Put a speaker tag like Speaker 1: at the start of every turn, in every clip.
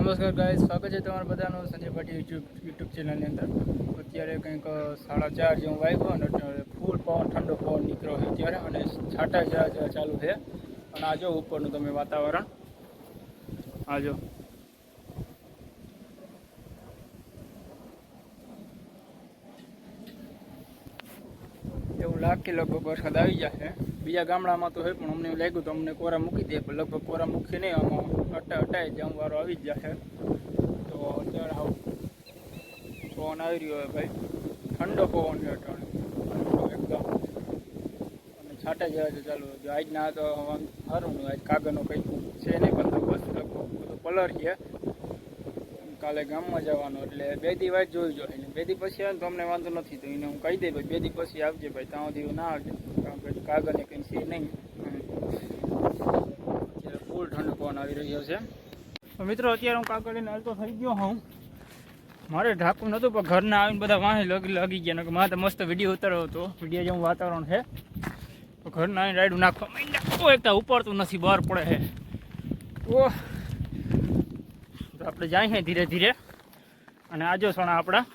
Speaker 1: નમસ્કાર ગાઈસ, સ્વાગત છે તમારા બધાનું સંજય ભાટી યુટ્યુબ ચેનલની અંદર। અત્યારે કંઈક 4:30 જેવું વાગ્યું અને ફૂલ પવન, ઠંડો પવન નીકળ્યો છે અત્યારે અને છાંટા જરા ચાલુ છે। અને આ જો ઉપરનું તમે વાતાવરણ આ જો એવું લાગે લગભગ વરસાદ આવી જશે। બીજા ગામડામાં તો હોય પણ અમને એવું લાગ્યું તો અમને કોરા મૂકી દે, પણ લગભગ કોરા મૂકી નહીં, આમાં અટાઈ જમ વારો આવી જ જશે। તો અત્યારે આવું પવન આવી રહ્યો હોય ભાઈ, ઠંડો પવન છે અટાણે એકદમ, અને છાંટા જેવા છે ચાલુ। આજના તો સારું નહીં, આજ કાગળનો કંઈક છે નહીં બંદોબસ્ત, લગભગ બધું પલર છે। કાલે ગામમાં જવાનું એટલે 2 દી વાત જોઈ જોઈએ, 2 દી પછી આવે તો અમને વાંધો નથી, તો એને હું કહી દઈ ભાઈ 2 દી પછી આવજે ભાઈ, ત્યાં સુધી ના આવજે, કારણ કે કાગળને કંઈ છે નહીં। અત્યારે ફૂલ ઠંડો પવન આવી રહ્યો છે। તો મિત્રો અત્યારે હું કાગળને હાલતો થઈ ગયો હું, મારે ઢાંકવું નહોતું પણ ઘરના આવીને બધા વાહે લાગી ગયા કે મારે તો મસ્ત વિડીયો ઉતાર્યો હતો, વિડીયો જેવું વાતાવરણ છે, તો ઘરના આવીને રાયડું નાખવા માંડ્યા। એકતા ઉપડતું નથી, બહાર પડે છે। ઓહ, તો આપણે જાય છે ધીરે ધીરે, અને આજો સોના આપણા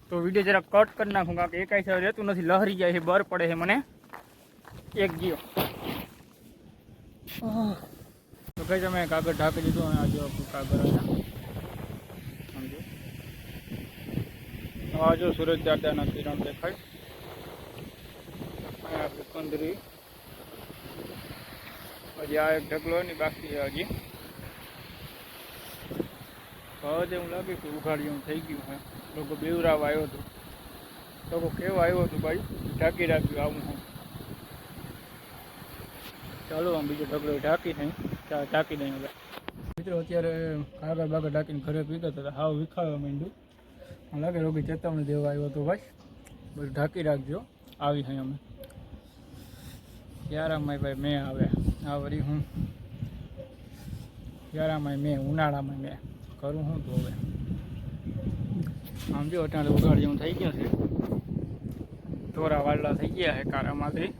Speaker 1: તો વિડીયો જરા કટ કરી નાખું, કારણ કે એકાઈ સાથે રહેતું નથી, લહરી જાય છે, બહાર પડે છે મને એક ગયો। તો કઈ તમે કાગળ ઢાંકી દીધું, અને આજો આપણું કાગળ સમજો આજો સૂરજ દાદાના કિરણ દેખાય, આપણે કંદરી હજી આ એક ઢગલો નહીં બાકી છે હજી। હવે એવું લાગે કે ઉઘાડિયું થઈ ગયું છે, લોકો બેવરાવા આવ્યો હતો, લોકો કેવા આવ્યો હતો ભાઈ, ઢાંકી રાખ્યું આવું હું। ચાલો આમ બીજો ઢગલો ઢાંકી નહીં, ઢાંકી દઈએ હવે મિત્રો। અત્યારે કાગળ બાગળ ઢાંકીને ઘરે પીતા હતા, હાવ વિખાવા માંડ્યું, મને લાગે રોગી ચેતવણી દેવા આવ્યો હતો ભાઈ, બધું ઢાંકી રાખજો, આવી અહીં અમે યારામાં ભાઈ મેં આવે આ વળી હું યારામાં મેં ઉનાળામાં મેં કરું હું, તો હવે આમ જો અત્યારે ઉઘાડ જેવું થઈ ગયું છે, ધોરા વાળલા થઈ ગયા છે કારામાંથી,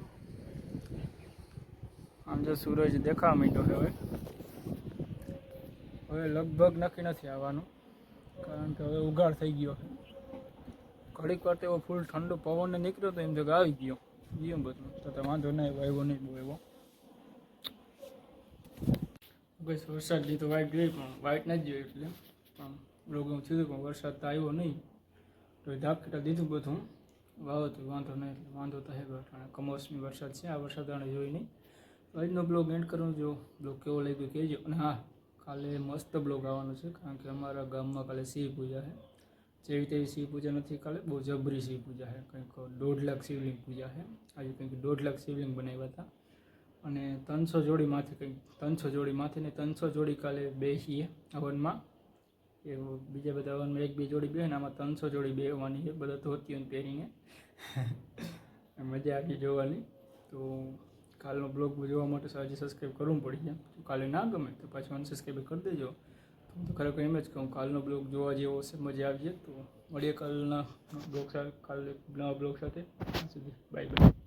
Speaker 1: આમ જો સૂરજ દેખાવા માંડ્યો છે હવે લગભગ નક્કી નથી આવવાનું, કારણ કે હવે ઉઘાડ થઈ ગયો છે। ઘડીક વાર તો એવો ફૂલ ઠંડો પવન નીકળ્યો તો એમ જો આવી ગયો એમ બધું, તો વાંધો નહીં આવ્યો નહીં બહુ એવો। બસ વરસાદ લીધો વાઇટ જોઈ પણ વાઇટ નથી જોઈ, એટલે આમ રોગું થયું પણ વરસાદ તો આવ્યો નહીં, તો ઢાંકીટા દીધું બધું વાવતું, વાંધો નહીં, એટલે વાંધો તો હે કમોસમી વરસાદ છે, આ વરસાદ આને જોઈ નહીં। આજનો બ્લોગ એન્ડ કરું, જો બ્લોગ કેવો લાગ્યો કહેજો, અને હા કાલે મસ્ત બ્લોગ આવવાનો છે, કારણ કે અમારા ગામમાં કાલે શિવ પૂજા છે, જેવી તેવી શિવ પૂજા નથી, કાલે બહુ જબરી શિવ પૂજા છે, કંઈક 1.5 લાખ શિવલિંગ પૂજા છે આજે, કંઈક 1.5 લાખ શિવલિંગ બનાવ્યા હતા, અને 300 જોડીમાંથી કંઈક 300 જોડીમાંથી ને 300 જોડી કાલે બેસીએ હવનમાં, એવું બીજા બધા હવનમાં 1-2 જોડી બે ને આમાં 300 જોડી બેસવાની છે, બધા ધોતીઓ પહેરીને મજા આવી જોવાની। તો કાલનો બ્લોગ જોવા માટે આજે સબસ્ક્રાઈબ કરવું પડી જાય, તો કાલે ના ગમે તો પાછું અનસબસ્ક્રાઈબ કરી દેજો। તો ખરેખર એમ જ કહું, કાલનો બ્લોગ જોવા જેવો હશે, મજા આવી જાય। તો મળીએ કાલના બ્લોગ સાથે, કાલે નવા બ્લોગ સાથે, બાય બાય।